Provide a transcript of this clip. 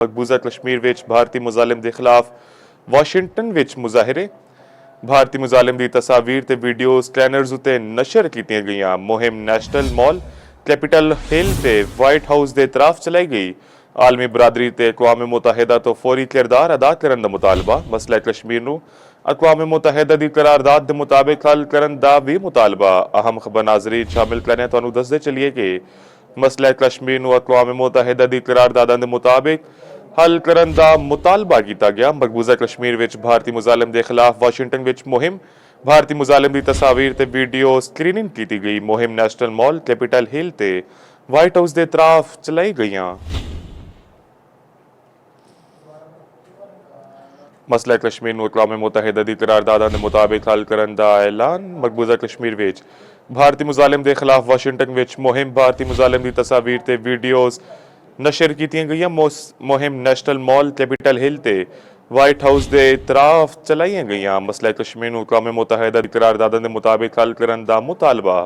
मकबूजा कश्मीर विच भारतीय मुजालिम के खिलाफ वाशिंगटन विच मुजाहिरे। भारतीय मुजालिम की तस्वीर ते वीडियो स्कैनर्स उत्ते नशर कीतियां गईयां। मुहिम नेशनल मॉल कैपिटल हिल ते वाइट हाउस के तरफ चलाई गई। आलमी बरादरी ते अक़वाम मुतहदा तो फौरी किरदार अदा करने का मुतालबा। मसला कश्मीर नूं अक़वाम मुतहदा की करारदाद के मुताबिक हल करने का भी मुतालबा। अहम खबर नाज़रीन शामिल करें तुहानूं दसदे चलिए कि मसला कश्मीर नूं अक़वाम मुतहदा की करारदादां के मुताबिक हल करने का मुतालबा किया गया। मकबूजा कश्मीर विच भारतीय मुजालिम के खिलाफ वाशिंगटन विच मुहिम। भारतीय मुजालिम की तस्वीर ते वीडियो स्क्रीनिंग की गई। मुहिम नेशनल मॉल कैपिटल हिल ते वाइट हाउस के तरफ चलाई गईयां। मसला कश्मीर नूं अक़वाम मुतहदा की करारदादां के मुताबिक हल करने का ऐलान। मकबूजा कश्मीर विच भारतीय मुजालिम के खिलाफ वाशिंगटन विच मुहिम। भारतीय मुजालिम की तस्वीर ते वीडियोज़ नशर कीतियां गईयां। मुहिम नेशनल मॉल कैपिटल हिल ते वाइट हाउस के तरफ चलाईयां गईयां। मसला कश्मीर नूं अक़वाम मुतहदा की करारदादां के मुताबिक हल करने का मुतालबा।